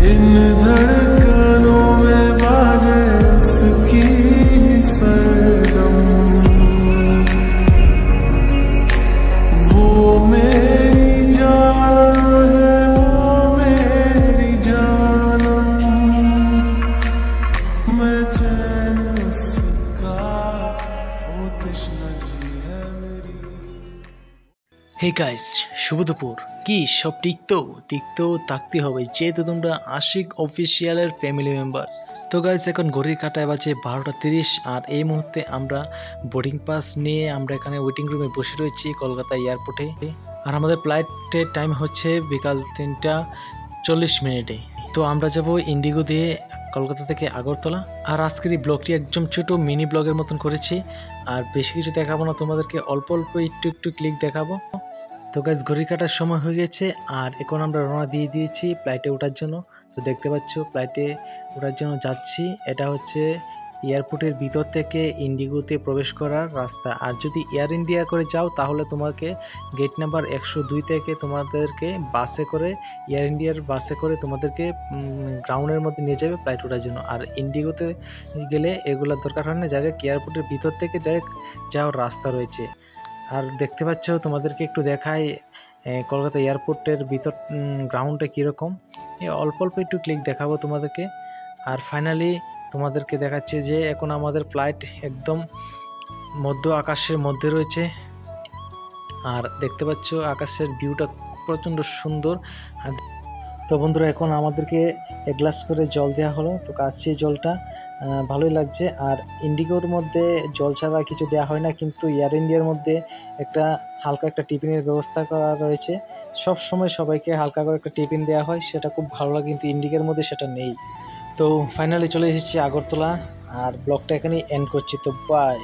इन धड़कनों में बाजे उसकी सरगम, वो मेरी जान है, वो मेरी जानम, मैं चैन उसका, वो तृष्णा जी है मेरी। হে গাইস, শুভ দুপুর। কি সব টিকতেও থাকতে হবে যেহেতু তোমরা আশিক অফিসিয়ালের ফ্যামিলি মেম্বার্স। তো গাইস, এখন ঘড়ির কাঁটায় বাজে 12:30 আর এই মুহূর্তে আমরা বোর্ডিং পাস নিয়ে আমরা এখানে ওয়েটিং রুমে বসে রয়েছি কলকাতা এয়ারপোর্টে। আর আমাদের ফ্লাইটের টাইম হচ্ছে বিকাল 3:40। তো আমরা যাব ইন্ডিগো দিয়ে কলকাতা থেকে আগরতলা। আর আজকের এই ব্লগটি একদম ছোট মিনি ব্লগের মতন করেছি, আর বেশি কিছু দেখাবো না তোমাদেরকে, অল্প একটু ক্লিক দেখাবো। তো গাইস, ঘড়ি কাটার সময় হয়ে গেছে আর এখন আমরা রওনা দিয়ে দিয়েছি ফ্লাইটে ওঠার জন্য। তো দেখতে পাচ্ছ ফ্লাইটে ওঠার জন্য যাচ্ছি। এটা হচ্ছে এয়ারপোর্টের ভিতর থেকে ইন্ডিগোতে প্রবেশ করার রাস্তা। আর যদি এয়ার ইন্ডিয়া করে যাও তাহলে তোমাকে গেট নাম্বার 102 থেকে তোমাদেরকে বাসে করে, এয়ার ইন্ডিয়ার বাসে করে তোমাদেরকে গ্রাউন্ডের মধ্যে নিয়ে যাবে ফ্লাইট ওঠার জন্য। আর ইন্ডিগোতে গেলে এগুলোর দরকার হয় না, জায়গায় এয়ারপোর্টের ভিতর থেকে ডাইরেক্ট যাওয়ার রাস্তা রয়েছে। আর দেখতে পাচ্ছ, তোমাদেরকে একটু দেখাই কলকাতা এয়ারপোর্টের ভিতর গ্রাউন্ডটা কীরকম। অল্প একটু ক্লিক দেখাবো তোমাদেরকে। আর ফাইনালি তোমাদেরকে দেখাচ্ছে যে এখন আমাদের ফ্লাইট একদম মধ্য আকাশের মধ্যে রয়েছে। আর দেখতে পাচ্ছ আকাশের ভিউটা প্রচণ্ড সুন্দর। আর তো বন্ধুরা, এখন আমাদেরকে এক গ্লাস করে জল দেওয়া হলো। তো কাছে জলটা ভালোই লাগছে। আর ইন্ডিগোর মধ্যে জল ছাড়া কিছু দেওয়া হয় না, কিন্তু এয়ার ইন্ডিয়ার মধ্যে হালকা একটা টিফিনের ব্যবস্থা করা রয়েছে। সব সময় সবাইকে হালকা করে একটা টিফিন দেওয়া হয়, সেটা খুব ভালো লাগে, কিন্তু ইন্ডিগোর মধ্যে সেটা নেই। তো ফাইনালি চলে এসেছি আগরতলা আর ব্লগটা এখানেই এন্ড করছি। তো বাই।